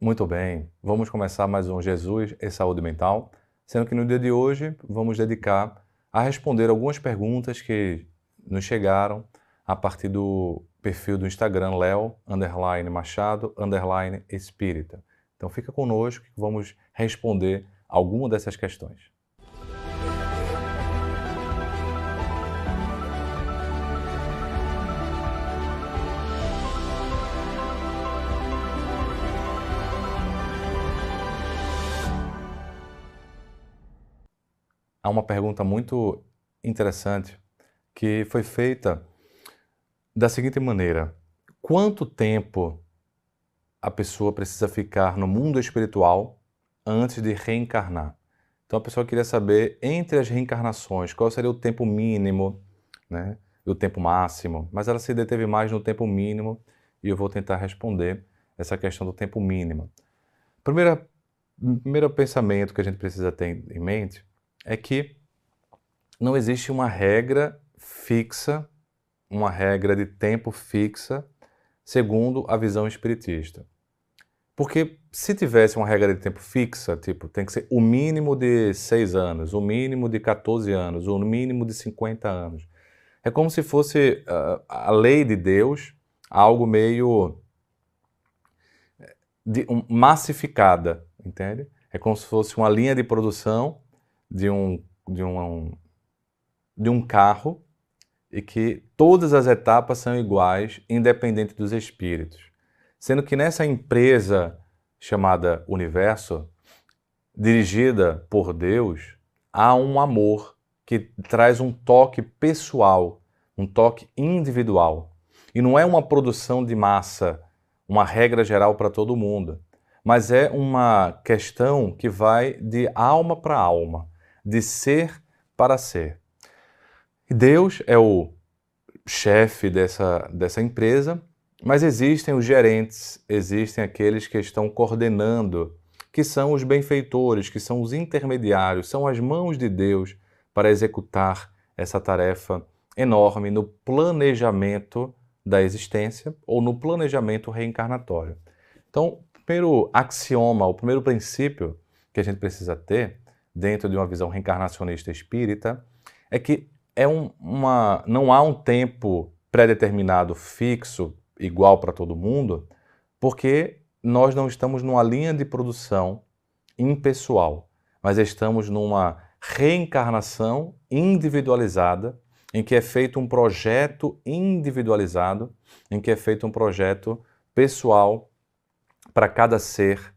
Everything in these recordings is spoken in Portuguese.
Muito bem, vamos começar mais um Jesus e Saúde Mental, sendo que no dia de hoje vamos dedicar a responder algumas perguntas que nos chegaram a partir do perfil do Instagram Leo_Machado_Espírita. Então fica conosco que vamos responder alguma dessas questões. Há uma pergunta muito interessante que foi feita da seguinte maneira: quanto tempo a pessoa precisa ficar no mundo espiritual antes de reencarnar? Então a pessoa queria saber, entre as reencarnações, qual seria o tempo mínimo, né, e o tempo máximo, mas ela se deteve mais no tempo mínimo e eu vou tentar responder essa questão do tempo mínimo. Primeiro pensamento que a gente precisa ter em mente é que não existe uma regra fixa, uma regra de tempo fixa, segundo a visão espiritista. Porque se tivesse uma regra de tempo fixa, tipo, tem que ser o mínimo de 6 anos, o mínimo de 14 anos, o mínimo de 50 anos. É como se fosse a lei de Deus, algo meio massificada, entende? É como se fosse uma linha de produção de um carro e que todas as etapas são iguais, independente dos espíritos. Sendo que nessa empresa chamada Universo, dirigida por Deus, há um amor que traz um toque pessoal, um toque individual. E não é uma produção de massa, uma regra geral para todo mundo, mas é uma questão que vai de alma para alma, de ser para ser. E Deus é o chefe dessa empresa, mas existem os gerentes, existem aqueles que estão coordenando, que são os benfeitores, que são os intermediários, são as mãos de Deus para executar essa tarefa enorme no planejamento da existência ou no planejamento reencarnatório. Então, o primeiro axioma, o primeiro princípio que a gente precisa ter dentro de uma visão reencarnacionista espírita é que não há um tempo pré-determinado fixo, igual para todo mundo, porque nós não estamos numa linha de produção impessoal, mas estamos numa reencarnação individualizada, em que é feito um projeto individualizado, em que é feito um projeto pessoal para cada ser,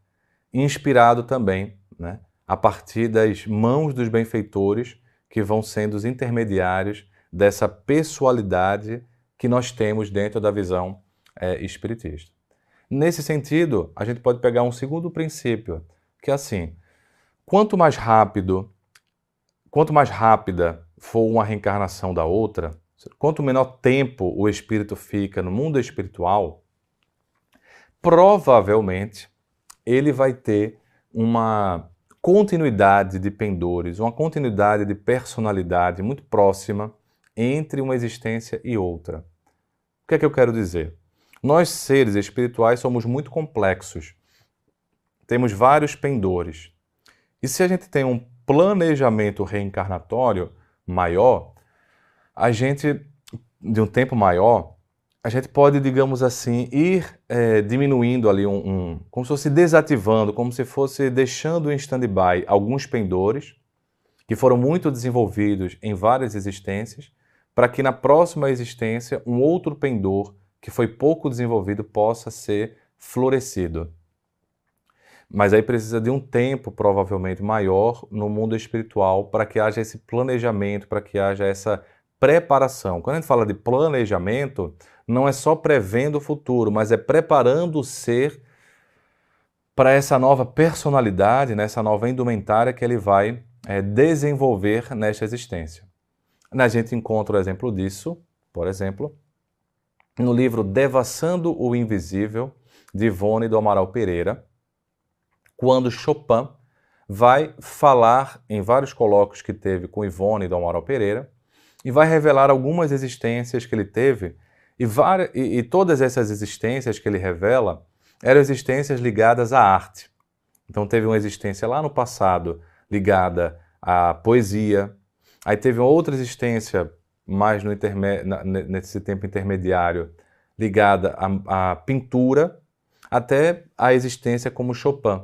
inspirado também, né, a partir das mãos dos benfeitores que vão sendo os intermediários dessa pessoalidade que nós temos dentro da visão espiritista. Nesse sentido, a gente pode pegar um segundo princípio, que é assim: quanto mais rápida for uma reencarnação da outra, quanto menor tempo o espírito fica no mundo espiritual, provavelmente ele vai ter uma continuidade de pendores, uma continuidade de personalidade muito próxima entre uma existência e outra. O que é que eu quero dizer? Nós, seres espirituais, somos muito complexos. Temos vários pendores. E se a gente tem um planejamento reencarnatório maior, de um tempo maior, a gente pode, digamos assim, ir diminuindo ali como se fosse desativando, como se fosse deixando em stand-by alguns pendores que foram muito desenvolvidos em várias existências, para que na próxima existência um outro pendor que foi pouco desenvolvido possa ser florescido. Mas aí precisa de um tempo provavelmente maior no mundo espiritual para que haja esse planejamento, para que haja essa preparação. Quando a gente fala de planejamento, não é só prevendo o futuro, mas é preparando o ser para essa nova personalidade, nessa nova indumentária que ele vai desenvolver nesta existência. A gente encontra o exemplo disso, por exemplo, no livro Devassando o Invisível, de Ivone do Amaral Pereira, quando Chopin vai falar em vários colóquios que teve com Ivone do Amaral Pereira e vai revelar algumas existências que ele teve e todas essas existências que ele revela, eram existências ligadas à arte. Então teve uma existência lá no passado ligada à poesia, aí teve outra existência mais nesse tempo intermediário ligada à pintura, até a existência como Chopin.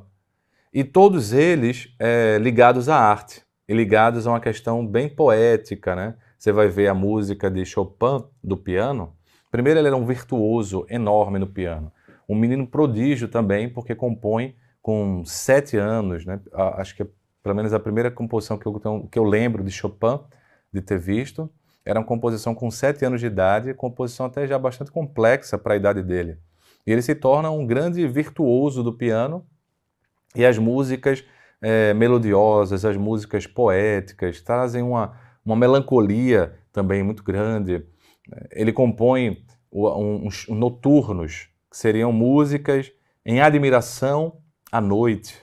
E todos eles ligados à arte, e ligados a uma questão bem poética, né? Você vai ver a música de Chopin, do piano. Primeiro, ele era um virtuoso enorme no piano. Um menino prodígio também, porque compõe com 7 anos, né? Acho que pelo menos a primeira composição que eu lembro de Chopin, de ter visto, era uma composição com 7 anos de idade, composição até já bastante complexa para a idade dele. E ele se torna um grande virtuoso do piano, e as músicas melodiosas, as músicas poéticas, trazem uma melancolia também muito grande. Ele compõe uns noturnos, que seriam músicas em admiração à noite.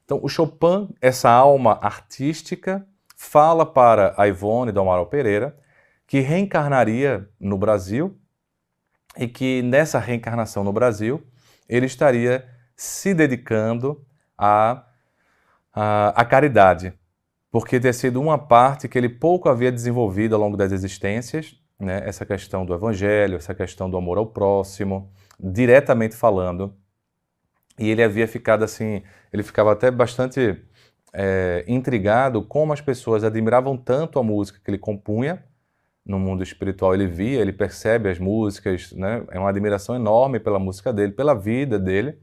Então, o Chopin, essa alma artística, fala para a Ivone do Amaral Pereira, que reencarnaria no Brasil e que nessa reencarnação no Brasil, ele estaria se dedicando à caridade, porque ter sido uma parte que ele pouco havia desenvolvido ao longo das existências, né? Essa questão do evangelho, essa questão do amor ao próximo, diretamente falando, e ele havia ficado assim, ele ficava até bastante intrigado como as pessoas admiravam tanto a música que ele compunha. No mundo espiritual ele via, ele percebe as músicas, né? É uma admiração enorme pela música dele, pela vida dele,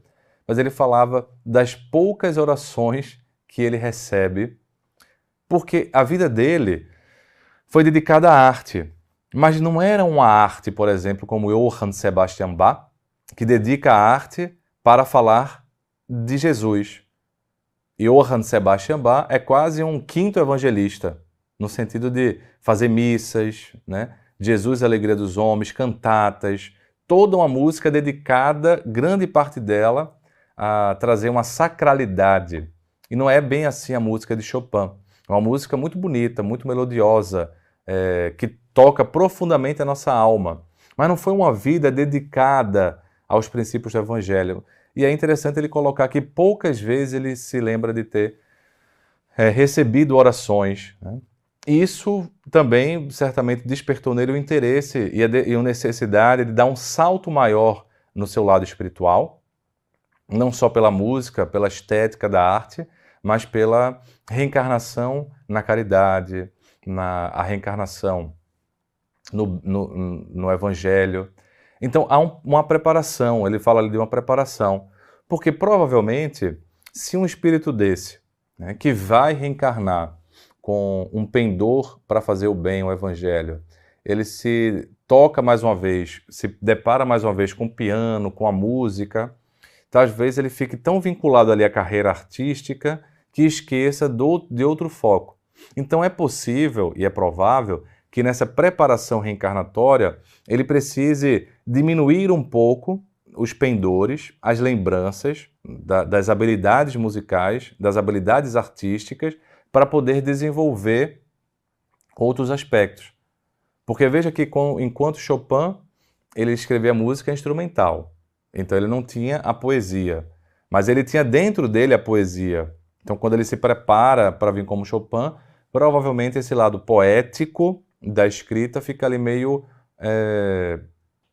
mas ele falava das poucas orações que ele recebe, porque a vida dele foi dedicada à arte, mas não era uma arte, por exemplo, como Johann Sebastian Bach, que dedica a arte para falar de Jesus. Johann Sebastian Bach é quase um quinto evangelista, no sentido de fazer missas, né? Jesus, a alegria dos homens, cantatas, toda uma música dedicada, grande parte dela, a trazer uma sacralidade. E não é bem assim a música de Chopin. É uma música muito bonita, muito melodiosa, que toca profundamente a nossa alma. Mas não foi uma vida dedicada aos princípios do Evangelho. E é interessante ele colocar que poucas vezes ele se lembra de ter recebido orações, né? Isso também certamente despertou nele o interesse e a necessidade de dar um salto maior no seu lado espiritual, não só pela música, pela estética da arte, mas pela reencarnação na caridade, a reencarnação no Evangelho. Então há uma preparação, ele fala ali de uma preparação, porque provavelmente se um espírito desse, né, que vai reencarnar com um pendor para fazer o bem, o Evangelho, ele se toca mais uma vez, se depara mais uma vez com o piano, com a música, talvez ele fique tão vinculado ali à carreira artística que esqueça de outro foco. Então é possível e é provável que nessa preparação reencarnatória ele precise diminuir um pouco os pendores, as lembranças das habilidades musicais, das habilidades artísticas, para poder desenvolver outros aspectos. Porque veja que enquanto Chopin ele escrevia música instrumental, então ele não tinha a poesia, mas ele tinha dentro dele a poesia. Então quando ele se prepara para vir como Chopin, provavelmente esse lado poético da escrita fica ali meio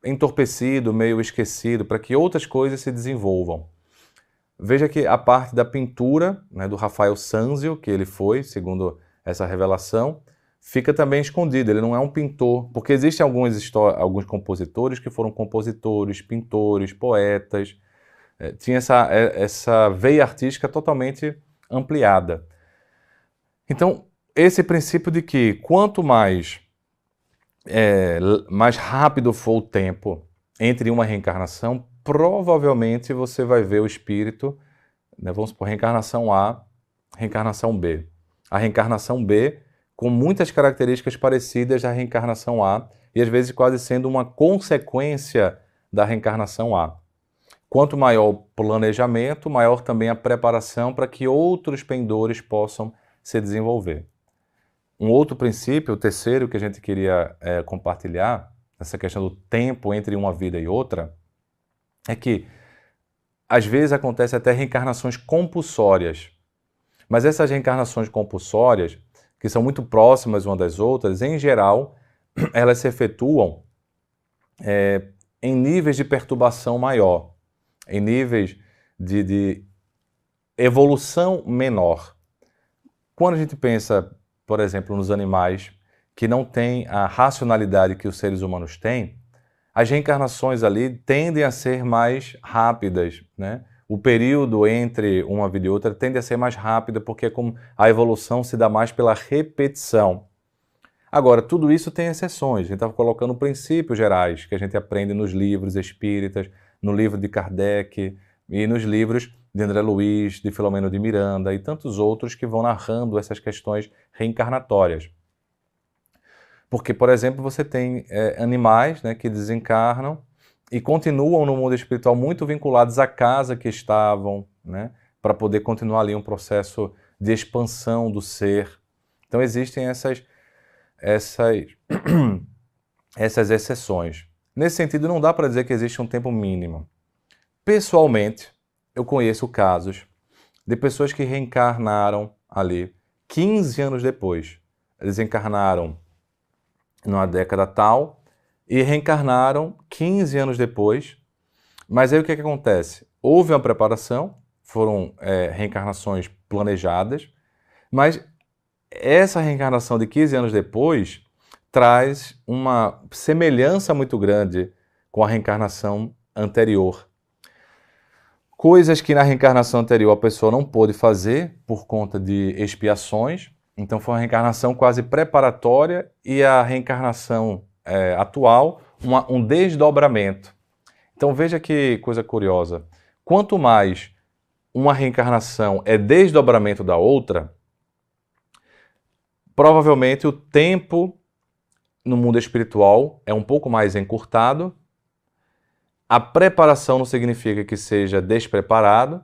entorpecido, meio esquecido, para que outras coisas se desenvolvam. Veja que a parte da pintura, né, do Rafael Sanzio, que ele foi, segundo essa revelação, fica também escondido, ele não é um pintor, porque existem alguns compositores que foram compositores, pintores, poetas, tinha essa veia artística totalmente ampliada. Então, esse princípio de que quanto mais rápido for o tempo entre uma reencarnação, provavelmente você vai ver o espírito, né, vamos supor, reencarnação A, reencarnação B. A reencarnação B com muitas características parecidas à reencarnação A e às vezes quase sendo uma consequência da reencarnação A. Quanto maior o planejamento, maior também a preparação para que outros pendores possam se desenvolver. Um outro princípio, o terceiro que a gente queria compartilhar, essa questão do tempo entre uma vida e outra, é que às vezes acontece até reencarnações compulsórias. Mas essas reencarnações compulsórias, que são muito próximas umas das outras, em geral, elas se efetuam em níveis de perturbação maior, em níveis de evolução menor. Quando a gente pensa, por exemplo, nos animais que não têm a racionalidade que os seres humanos têm, as reencarnações ali tendem a ser mais rápidas, né? O período entre uma vida e outra tende a ser mais rápido, porque como a evolução se dá mais pela repetição. Agora, tudo isso tem exceções. A gente está colocando princípios gerais que a gente aprende nos livros espíritas, no livro de Kardec e nos livros de André Luiz, de Filomeno de Miranda e tantos outros que vão narrando essas questões reencarnatórias. Porque, por exemplo, você tem animais, né, que desencarnam e continuam no mundo espiritual muito vinculados à casa que estavam, né, para poder continuar ali um processo de expansão do ser. Então existem essas exceções. Nesse sentido, não dá para dizer que existe um tempo mínimo. Pessoalmente, eu conheço casos de pessoas que reencarnaram ali 15 anos depois. Eles encarnaram numa década tal e reencarnaram 15 anos depois. Mas aí o que acontece? Houve uma preparação, foram reencarnações planejadas, mas essa reencarnação de 15 anos depois traz uma semelhança muito grande com a reencarnação anterior. Coisas que na reencarnação anterior a pessoa não pôde fazer por conta de expiações. Então foi uma reencarnação quase preparatória e a reencarnação atual, um desdobramento. Então veja que coisa curiosa. Quanto mais uma reencarnação é desdobramento da outra, provavelmente o tempo no mundo espiritual é um pouco mais encurtado. A preparação não significa que seja despreparado,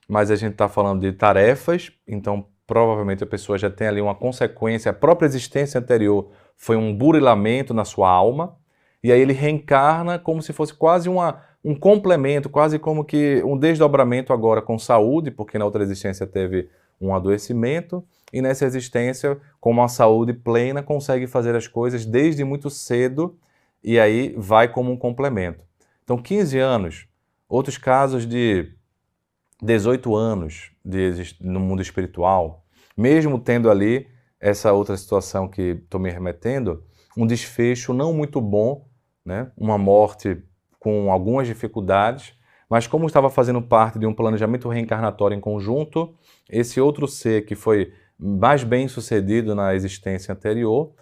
mas a gente está falando de tarefas, então provavelmente a pessoa já tem ali uma consequência, a própria existência anterior foi um burilamento na sua alma, e aí ele reencarna como se fosse quase um complemento, quase como que um desdobramento agora com saúde, porque na outra existência teve um adoecimento, e nessa existência, com uma saúde plena, consegue fazer as coisas desde muito cedo, e aí vai como um complemento. Então 15 anos, outros casos de 18 anos no mundo espiritual, mesmo tendo ali essa outra situação que estou me remetendo, um desfecho não muito bom, né? Uma morte com algumas dificuldades, mas como estava fazendo parte de um planejamento reencarnatório em conjunto, esse outro ser que foi mais bem sucedido na existência anterior,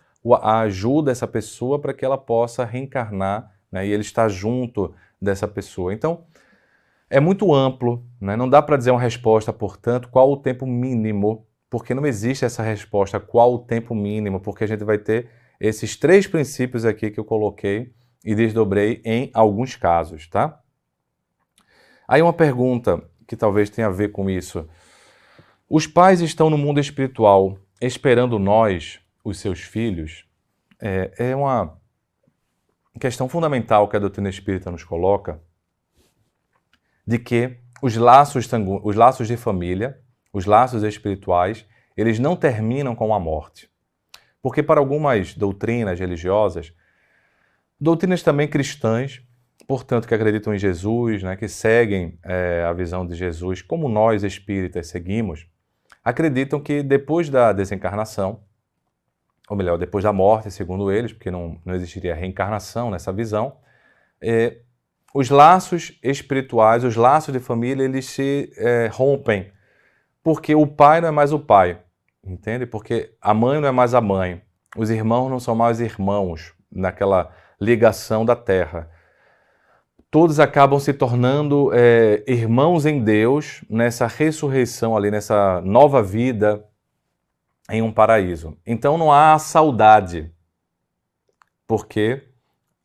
ajuda essa pessoa para que ela possa reencarnar, né? E ele está junto dessa pessoa. Então, é muito amplo, né? Não dá para dizer uma resposta, portanto, qual o tempo mínimo, porque não existe essa resposta, qual o tempo mínimo, porque a gente vai ter esses 3 princípios aqui que eu coloquei e desdobrei em alguns casos, tá? Aí uma pergunta que talvez tenha a ver com isso. Os pais estão no mundo espiritual esperando nós, os seus filhos? É uma questão fundamental que a doutrina espírita nos coloca, de que os laços de família, os laços espirituais, eles não terminam com a morte. Porque para algumas doutrinas religiosas, doutrinas também cristãs, portanto que acreditam em Jesus, né, que seguem a visão de Jesus, como nós espíritas seguimos, acreditam que depois da desencarnação, ou melhor, depois da morte, segundo eles, porque não existiria reencarnação nessa visão, os laços espirituais, os laços de família, eles se rompem, porque o pai não é mais o pai, entende? Porque a mãe não é mais a mãe, os irmãos não são mais irmãos, naquela ligação da terra. Todos acabam se tornando irmãos em Deus, nessa ressurreição ali, nessa nova vida em um paraíso. Então não há saudade, porque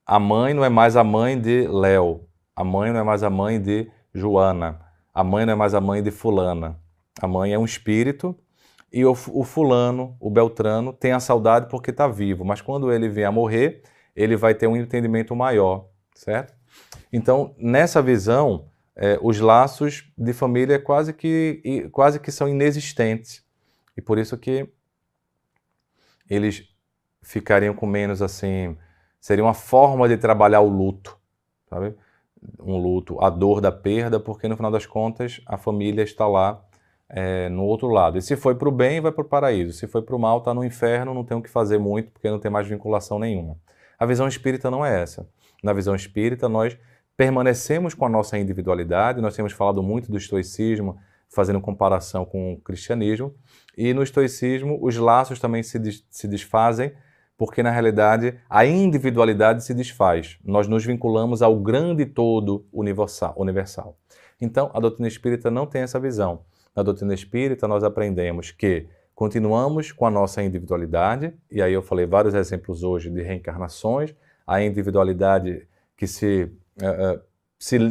a mãe não é mais a mãe de Léo, a mãe não é mais a mãe de Joana, a mãe não é mais a mãe de fulana. A mãe é um espírito e o fulano, o Beltrano, tem a saudade porque está vivo, mas quando ele vier a morrer, ele vai ter um entendimento maior, certo? Então, nessa visão, os laços de família quase que são inexistentes. E por isso que eles ficariam com menos, assim, seria uma forma de trabalhar o luto, sabe? Um luto, a dor da perda, porque no final das contas a família está lá no outro lado. E se foi para o bem, vai para o paraíso. Se foi para o mal, está no inferno, não tem o que fazer muito, porque não tem mais vinculação nenhuma. A visão espírita não é essa. Na visão espírita, nós permanecemos com a nossa individualidade. Nós temos falado muito do estoicismo, fazendo comparação com o cristianismo. E no estoicismo, os laços também se desfazem, porque na realidade a individualidade se desfaz. Nós nos vinculamos ao grande todo universal. Então, a doutrina espírita não tem essa visão. Na doutrina espírita, nós aprendemos que continuamos com a nossa individualidade, e aí eu falei vários exemplos hoje de reencarnações, a individualidade que se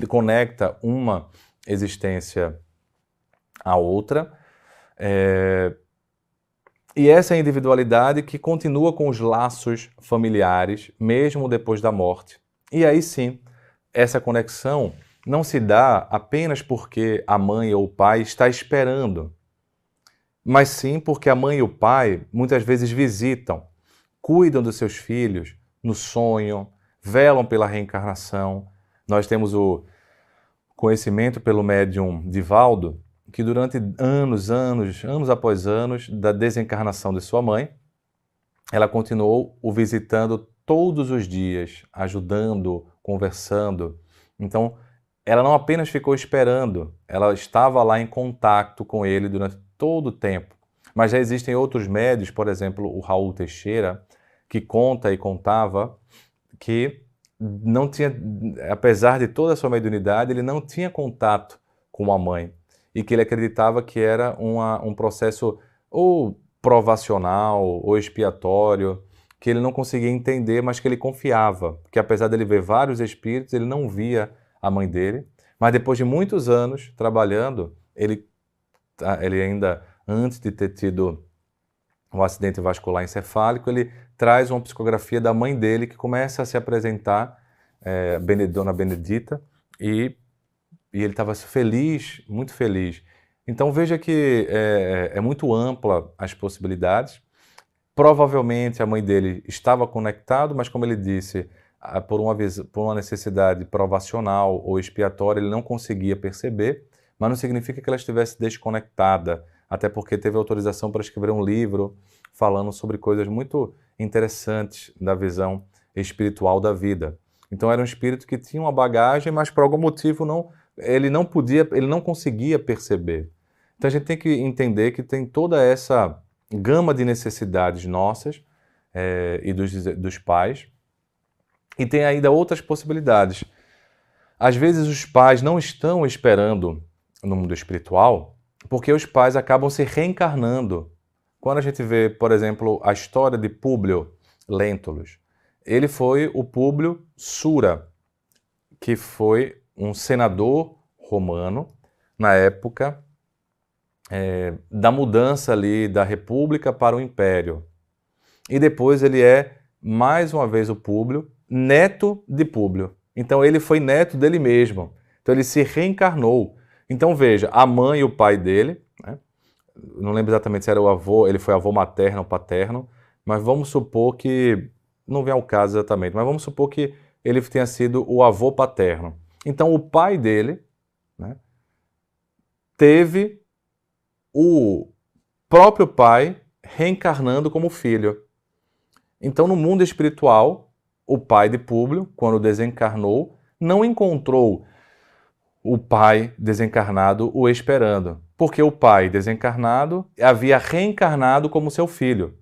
conecta uma existência à outra, e essa individualidade que continua com os laços familiares, mesmo depois da morte. E aí sim, essa conexão não se dá apenas porque a mãe ou o pai está esperando, mas sim porque a mãe e o pai muitas vezes visitam, cuidam dos seus filhos no sonho, velam pela reencarnação. Nós temos o conhecimento pelo médium Divaldo, que durante anos após anos da desencarnação de sua mãe, ela continuou o visitando todos os dias, ajudando, conversando. Então, ela não apenas ficou esperando, ela estava lá em contato com ele durante todo o tempo. Mas já existem outros médiuns, por exemplo, o Raul Teixeira, que conta e contava que não tinha, apesar de toda a sua mediunidade, ele não tinha contato com a mãe. E que ele acreditava que era um processo ou provacional ou expiatório, que ele não conseguia entender, mas que ele confiava. Que apesar dele ver vários espíritos, ele não via a mãe dele. Mas depois de muitos anos trabalhando, ele ainda, antes de ter tido um acidente vascular encefálico, ele traz uma psicografia da mãe dele que começa a se apresentar, Dona Benedita, e ele estava feliz, muito feliz. Então veja que é muito ampla as possibilidades. Provavelmente a mãe dele estava conectado, mas como ele disse, por uma necessidade provacional ou expiatória, ele não conseguia perceber, mas não significa que ela estivesse desconectada, até porque teve autorização para escrever um livro falando sobre coisas muito interessantes da visão espiritual da vida. Então era um espírito que tinha uma bagagem, mas por algum motivo ele não conseguia perceber. Então a gente tem que entender que tem toda essa gama de necessidades nossas e dos pais, e tem ainda outras possibilidades. Às vezes os pais não estão esperando no mundo espiritual, porque os pais acabam se reencarnando. Quando a gente vê, por exemplo, a história de Públio Lentulus, ele foi o Públio Sura, que foi um senador romano na época da mudança ali da República para o Império. E depois ele é, mais uma vez, o Públio, neto de Públio. Então ele foi neto dele mesmo. Então ele se reencarnou. Então veja, a mãe e o pai dele, né? Não lembro exatamente se era o avô, ele foi avô materno ou paterno, mas vamos supor que, não vem ao caso exatamente, mas vamos supor que ele tenha sido o avô paterno. Então o pai dele, né, teve o próprio pai reencarnando como filho. Então no mundo espiritual, o pai de Públio, quando desencarnou, não encontrou o pai desencarnado o esperando, porque o pai desencarnado havia reencarnado como seu filho.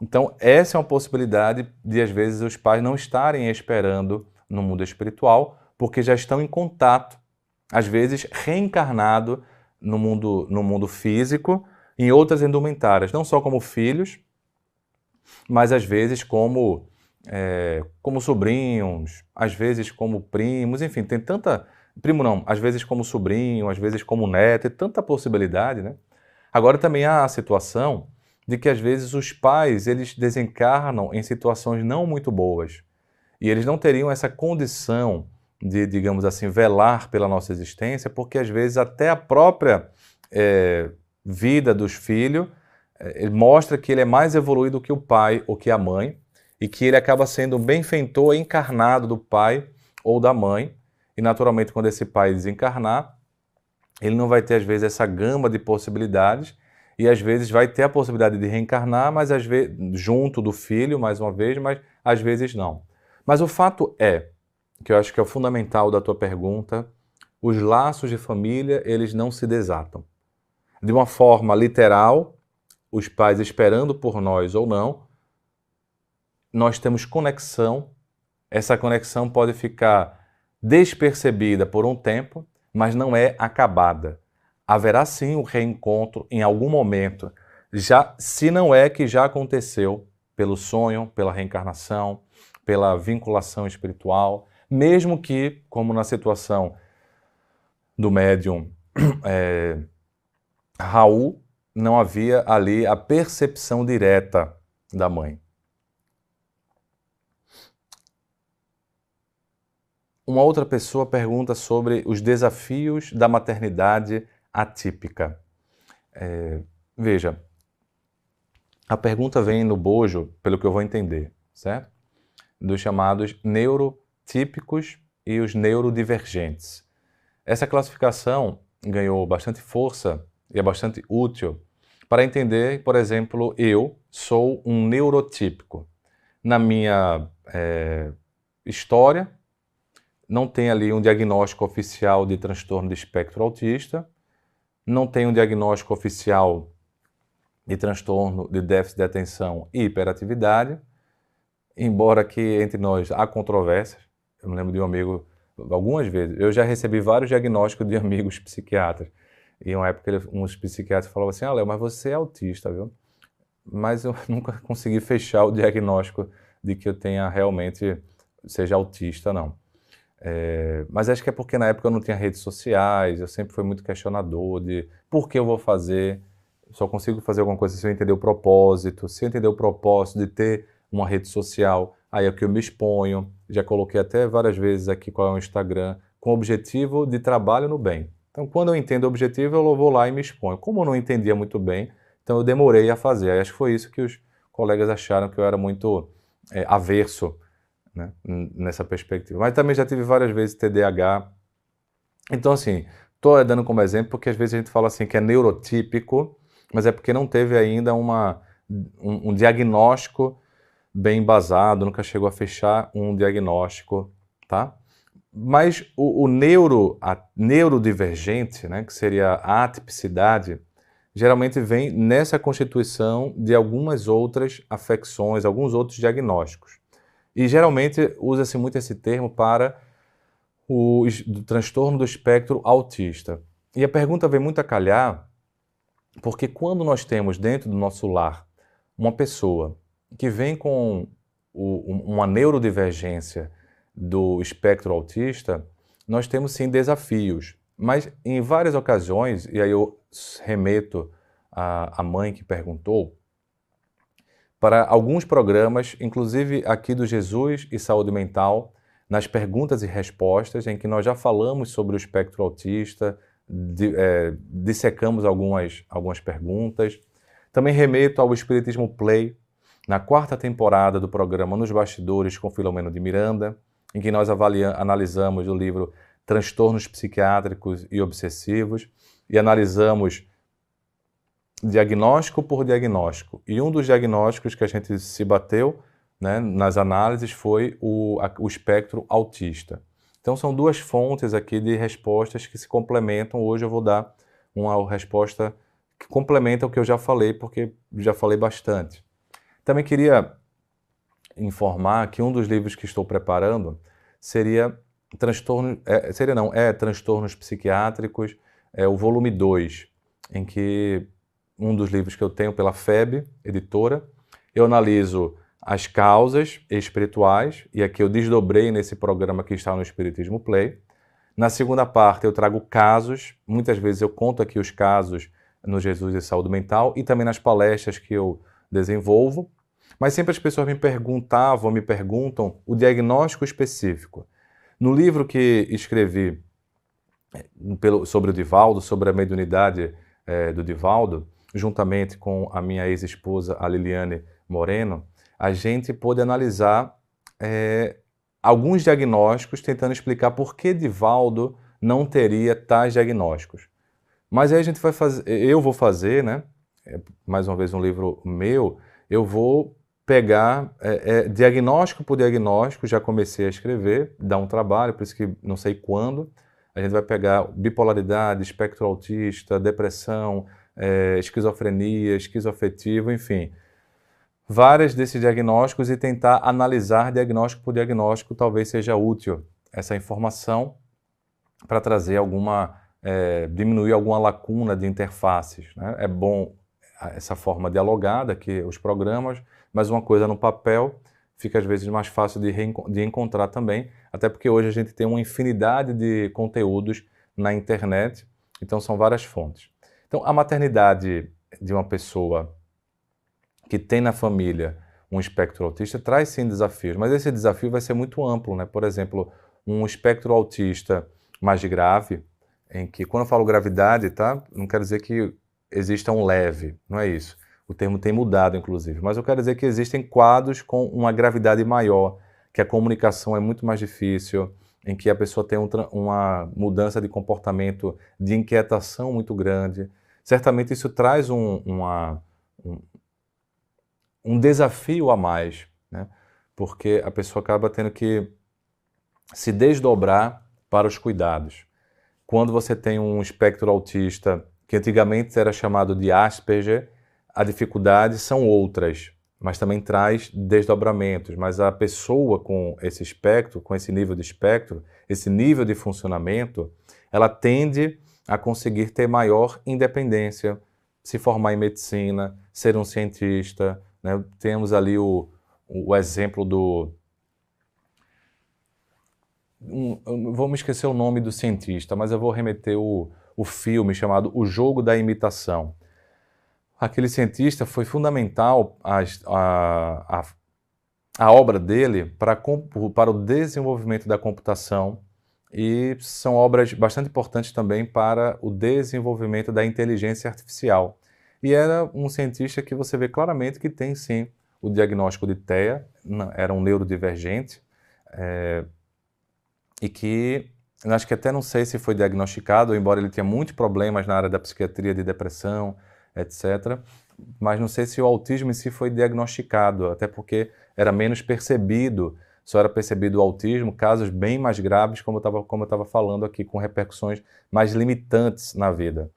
Então essa é uma possibilidade de, às vezes, os pais não estarem esperando no mundo espiritual, porque já estão em contato, às vezes reencarnado no mundo físico, em outras indumentárias, não só como filhos, mas às vezes como sobrinhos, às vezes como primos, enfim, tem tanta... Primo não, às vezes como sobrinho, às vezes como neto, tem tanta possibilidade, né? Agora também há a situação de que às vezes os pais, eles desencarnam em situações não muito boas, e eles não teriam essa condição digamos assim, velar pela nossa existência, porque às vezes até a própria vida dos filhos mostra que ele é mais evoluído que o pai ou que a mãe, e que ele acaba sendo um benfeitor encarnado do pai ou da mãe, e naturalmente quando esse pai desencarnar, ele não vai ter às vezes essa gama de possibilidades, e às vezes vai ter a possibilidade de reencarnar, mas às vezes junto do filho, mais uma vez, mas às vezes não. Mas o fato é, que eu acho que é o fundamental da tua pergunta, os laços de família, eles não se desatam. De uma forma literal, os pais esperando por nós ou não, nós temos conexão, essa conexão pode ficar despercebida por um tempo, mas não é acabada. Haverá sim o reencontro em algum momento, já, se não é que já aconteceu, pelo sonho, pela reencarnação, pela vinculação espiritual, mesmo que, como na situação do médium Raul, não havia ali a percepção direta da mãe. Uma outra pessoa pergunta sobre os desafios da maternidade atípica. Veja, a pergunta vem no bojo, pelo que eu vou entender, certo? Dos chamados neurotípicos e os neurodivergentes. Essa classificação ganhou bastante força e é bastante útil para entender, por exemplo, eu sou um neurotípico. Na minha história, não tem ali um diagnóstico oficial de transtorno de espectro autista, não tem um diagnóstico oficial de transtorno de déficit de atenção e hiperatividade, embora aqui entre nós há controvérsias. Eu me lembro de um amigo, algumas vezes, eu já recebi vários diagnósticos de amigos psiquiatras, e uma época uns psiquiatras falavam assim, Léo, mas você é autista, viu? Mas eu nunca consegui fechar o diagnóstico de que eu tenha realmente, seja autista, não. Mas acho que é porque na época eu não tinha redes sociais, eu sempre fui muito questionador de por que eu vou fazer, só consigo fazer alguma coisa se eu entender o propósito, se eu entender o propósito de ter uma rede social, aí é que eu me exponho, já coloquei até várias vezes aqui qual é o Instagram, com o objetivo de trabalho no bem. Então quando eu entendo o objetivo, eu vou lá e me exponho. Como eu não entendia muito bem, então eu demorei a fazer, aí acho que foi isso que os colegas acharam que eu era muito averso, né, nessa perspectiva. Mas também já tive várias vezes TDAH. Então, assim, estou dando como exemplo porque às vezes a gente fala assim que é neurotípico, mas é porque não teve ainda um diagnóstico bem embasado, nunca chegou a fechar um diagnóstico, tá? Mas a neurodivergente, né, que seria a atipicidade, geralmente vem nessa constituição de algumas outras afecções, alguns outros diagnósticos. E geralmente usa-se muito esse termo para o transtorno do espectro autista. E a pergunta vem muito a calhar, porque quando nós temos dentro do nosso lar uma pessoa que vem com uma neurodivergência do espectro autista, nós temos sim desafios. Mas em várias ocasiões, e aí eu remeto à mãe que perguntou, para alguns programas, inclusive aqui do Jesus e Saúde Mental, nas perguntas e respostas, em que nós já falamos sobre o espectro autista, dissecamos algumas perguntas. Também remeto ao Espiritismo Play, na 4ª temporada do programa Nos Bastidores com Filomeno de Miranda, em que nós analisamos o livro Transtornos Psiquiátricos e Obsessivos e analisamos diagnóstico por diagnóstico. E um dos diagnósticos que a gente se bateu, né, nas análises foi o espectro autista. Então são duas fontes aqui de respostas que se complementam. Hoje eu vou dar uma resposta que complementa o que eu já falei, porque já falei bastante. Também queria informar que um dos livros que estou preparando seria Transtornos Psiquiátricos, o volume 2, em que um dos livros que eu tenho pela FEB, editora, eu analiso as causas espirituais, e aqui eu desdobrei nesse programa que está no Espiritismo Play. Na segunda parte eu trago casos, muitas vezes eu conto aqui os casos no Jesus e Saúde Mental e também nas palestras que eu desenvolvo, mas sempre as pessoas me perguntam o diagnóstico específico. No livro que escrevi sobre o Divaldo, sobre a mediunidade do Divaldo, juntamente com a minha ex-esposa, a Liliane Moreno, a gente pôde analisar alguns diagnósticos, tentando explicar por que Divaldo não teria tais diagnósticos. Mas aí a gente vai fazer, eu vou fazer, né? Mais uma vez um livro meu, eu vou pegar diagnóstico por diagnóstico, já comecei a escrever, dá um trabalho, por isso que não sei quando. A gente vai pegar bipolaridade, espectro autista, depressão, esquizofrenia, esquizoafetivo, enfim. Vários desses diagnósticos e tentar analisar diagnóstico por diagnóstico, talvez seja útil essa informação para trazer diminuir alguma lacuna de interfaces, né? É bom essa forma dialogada, que os programas, mas uma coisa no papel fica às vezes mais fácil de encontrar também, até porque hoje a gente tem uma infinidade de conteúdos na internet, então são várias fontes. Então a maternidade de uma pessoa que tem na família um espectro autista traz sim desafios, mas esse desafio vai ser muito amplo, né? Por exemplo, um espectro autista mais grave, em que, quando eu falo gravidade, tá? Não quero dizer que exista um leve, não é isso. O termo tem mudado, inclusive, mas eu quero dizer que existem quadros com uma gravidade maior, que a comunicação é muito mais difícil, em que a pessoa tem uma mudança de comportamento, de inquietação muito grande. Certamente isso traz um desafio a mais, né? Porque a pessoa acaba tendo que se desdobrar para os cuidados. Quando você tem um espectro autista, que antigamente era chamado de Asperger, as dificuldades são outras, mas também traz desdobramentos. Mas a pessoa com esse espectro, com esse nível de espectro, esse nível de funcionamento, ela tende a conseguir ter maior independência, se formar em medicina, ser um cientista, né? Temos ali o exemplo do... vou me esquecer o nome do cientista, mas eu vou remeter o filme chamado O Jogo da Imitação. Aquele cientista foi fundamental, a obra dele para o desenvolvimento da computação, e são obras bastante importantes também para o desenvolvimento da inteligência artificial. E era um cientista que você vê claramente que tem sim o diagnóstico de TEA, era um neurodivergente, e que acho que até não sei se foi diagnosticado, embora ele tenha muitos problemas na área da psiquiatria, de depressão, etc. Mas não sei se o autismo em si foi diagnosticado, até porque era menos percebido, só era percebido o autismo, casos bem mais graves, como eu estava falando aqui, com repercussões mais limitantes na vida.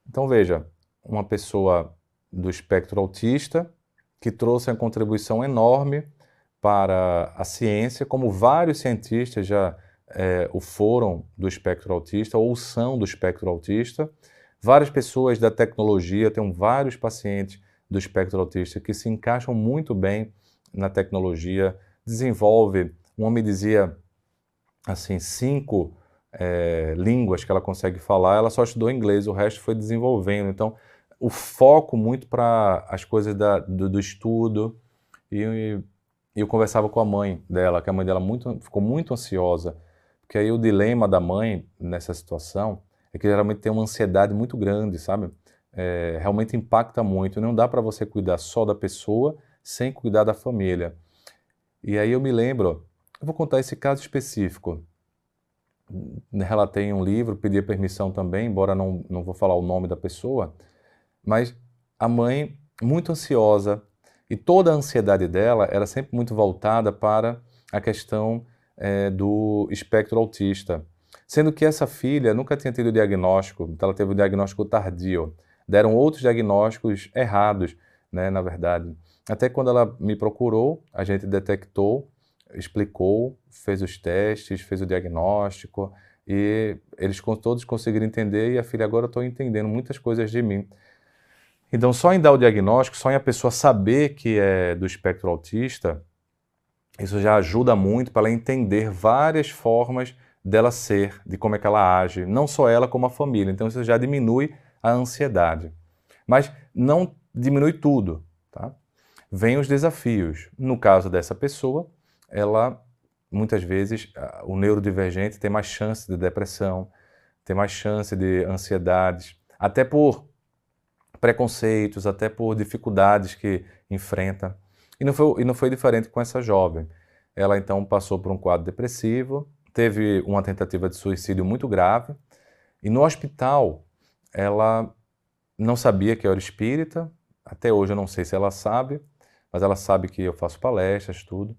Então veja, uma pessoa do espectro autista que trouxe uma contribuição enorme para a ciência, como vários cientistas já o foram do espectro autista ou são do espectro autista. Várias pessoas da tecnologia, tenho vários pacientes do espectro autista que se encaixam muito bem na tecnologia, desenvolve, uma me dizia assim, 5 línguas que ela consegue falar, ela só estudou inglês, o resto foi desenvolvendo. Então, o foco muito para as coisas do estudo, e eu conversava com a mãe dela, que a mãe dela ficou muito ansiosa, porque aí o dilema da mãe nessa situação é que geralmente tem uma ansiedade muito grande, sabe? Realmente impacta muito, não dá para você cuidar só da pessoa sem cuidar da família. E aí eu me lembro, eu vou contar esse caso específico, relatei em um livro, pedi permissão também, embora não vou falar o nome da pessoa, mas a mãe muito ansiosa, e toda a ansiedade dela era sempre muito voltada para a questão do espectro autista. Sendo que essa filha nunca tinha tido diagnóstico, então ela teve o diagnóstico tardio. Deram outros diagnósticos errados, né, na verdade. Até quando ela me procurou, a gente detectou, explicou, fez os testes, fez o diagnóstico, e eles todos conseguiram entender, e a filha agora estou entendendo muitas coisas de mim. Então, só em dar o diagnóstico, só em a pessoa saber que é do espectro autista, isso já ajuda muito para ela entender várias formas dela ser, de como é que ela age, não só ela como a família. Então isso já diminui a ansiedade. Mas não diminui tudo, tá? Vêm os desafios. No caso dessa pessoa, ela muitas vezes, o neurodivergente tem mais chance de depressão, tem mais chance de ansiedades, até por preconceitos, até por dificuldades que enfrenta. E não foi diferente com essa jovem. Ela então passou por um quadro depressivo, teve uma tentativa de suicídio muito grave, e no hospital ela não sabia que eu era espírita, até hoje eu não sei se ela sabe, mas ela sabe que eu faço palestras, tudo.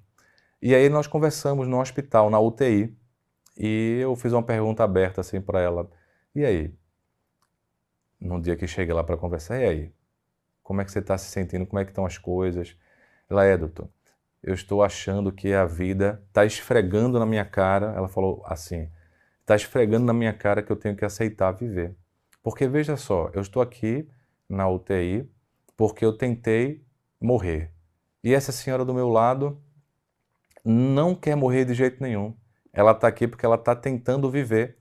E aí nós conversamos no hospital, na UTI, e eu fiz uma pergunta aberta assim para ela. E aí? Num dia que cheguei lá para conversar, e aí? Como é que você está se sentindo? Como é que estão as coisas? Ela doutor, eu estou achando que a vida está esfregando na minha cara. Ela falou assim, está esfregando na minha cara que eu tenho que aceitar viver. Porque veja só, eu estou aqui na UTI porque eu tentei morrer. E essa senhora do meu lado não quer morrer de jeito nenhum. Ela está aqui porque ela está tentando viver.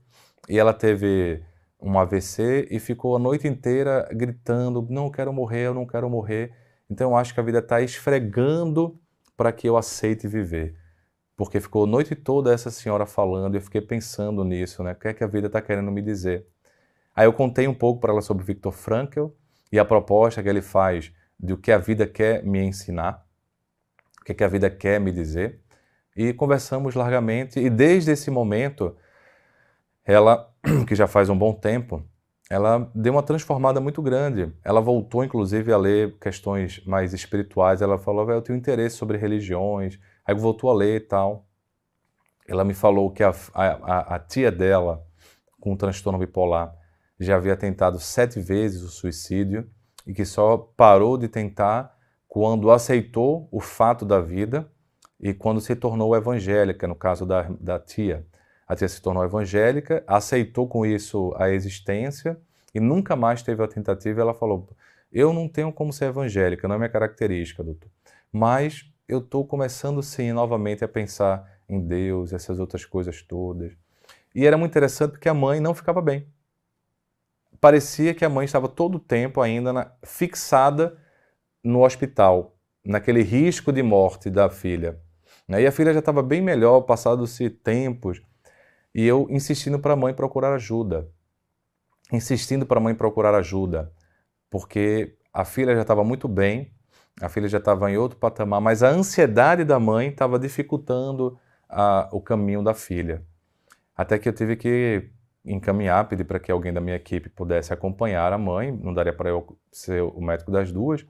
E ela teve um AVC e ficou a noite inteira gritando, não quero morrer, eu não quero morrer. Então eu acho que a vida está esfregando para que eu aceite viver. Porque ficou a noite toda essa senhora falando e eu fiquei pensando nisso, né? O que é que a vida está querendo me dizer? Aí eu contei um pouco para ela sobre Viktor Frankl e a proposta que ele faz do que a vida quer me ensinar, o que é que a vida quer me dizer. E conversamos largamente e desde esse momento, ela, que já faz um bom tempo, ela deu uma transformada muito grande. Ela voltou, inclusive, a ler questões mais espirituais. Ela falou, eu tenho interesse sobre religiões. Aí voltou a ler e tal. Ela me falou que a tia dela, com um transtorno bipolar, já havia tentado 7 vezes o suicídio e que só parou de tentar quando aceitou o fato da vida e quando se tornou evangélica, no caso da tia. A tia se tornou evangélica, aceitou com isso a existência e nunca mais teve a tentativa. Ela falou, eu não tenho como ser evangélica, não é minha característica, doutor. Mas eu estou começando sim novamente a pensar em Deus, essas outras coisas todas. E era muito interessante porque a mãe não ficava bem. Parecia que a mãe estava todo o tempo ainda fixada no hospital, naquele risco de morte da filha. E a filha já estava bem melhor, passados-se tempos, e eu insistindo para a mãe procurar ajuda. Insistindo para a mãe procurar ajuda, porque a filha já estava muito bem, a filha já estava em outro patamar, mas a ansiedade da mãe estava dificultando o caminho da filha. Até que eu tive que encaminhar, pedir para que alguém da minha equipe pudesse acompanhar a mãe, não daria para eu ser o médico das duas,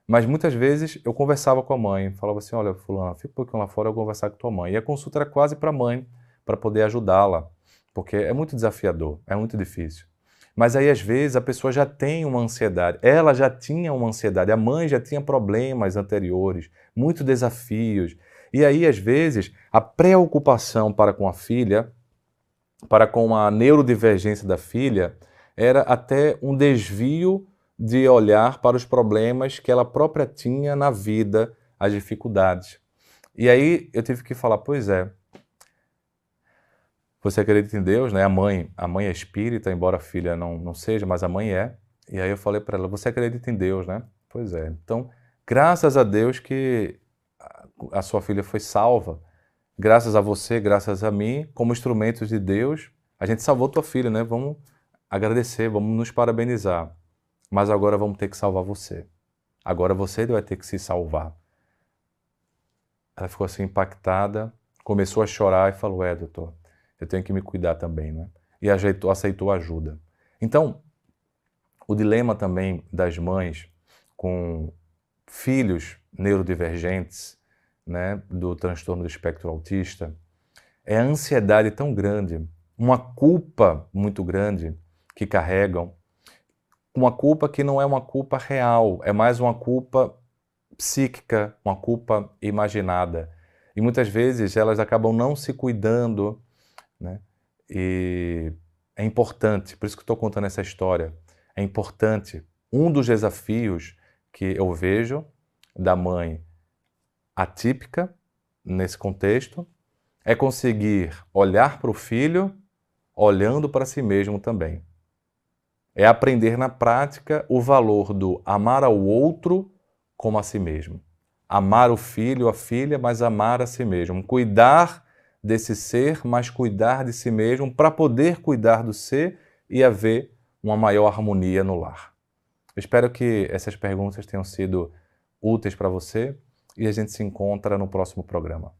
mas muitas vezes eu conversava com a mãe, falava assim, olha, fulana, fica um pouquinho lá fora, eu vou conversar com tua mãe. E a consulta era quase para a mãe, para poder ajudá-la, porque é muito desafiador, é muito difícil. Mas aí, às vezes, a pessoa já tem uma ansiedade, ela já tinha uma ansiedade, a mãe já tinha problemas anteriores, muitos desafios. E aí, às vezes, a preocupação para com a filha, para com a neurodivergência da filha, era até um desvio de olhar para os problemas que ela própria tinha na vida, as dificuldades. E aí eu tive que falar, pois é, você acredita em Deus, né? A mãe é espírita, embora a filha não seja, mas a mãe é. E aí eu falei para ela, você acredita em Deus, né? Pois é. Então, graças a Deus que a sua filha foi salva. Graças a você, graças a mim, como instrumentos de Deus, a gente salvou tua filha, né? Vamos agradecer, vamos nos parabenizar. Mas agora vamos ter que salvar você. Agora você vai ter que se salvar. Ela ficou assim impactada, começou a chorar e falou, doutor, eu tenho que me cuidar também, né? E aceitou ajuda. Então, o dilema também das mães com filhos neurodivergentes, né, do transtorno do espectro autista, é a ansiedade tão grande, uma culpa muito grande que carregam, uma culpa que não é uma culpa real, é mais uma culpa psíquica, uma culpa imaginada. E muitas vezes elas acabam não se cuidando, né? E é importante, por isso que estou contando essa história, é importante. Um dos desafios que eu vejo da mãe atípica, nesse contexto, é conseguir olhar para o filho olhando para si mesmo também. É aprender na prática o valor do amar ao outro como a si mesmo. Amar o filho, a filha, mas amar a si mesmo. Cuidar desse ser, mas cuidar de si mesmo para poder cuidar do ser e haver uma maior harmonia no lar. Eu espero que essas perguntas tenham sido úteis para você e a gente se encontra no próximo programa.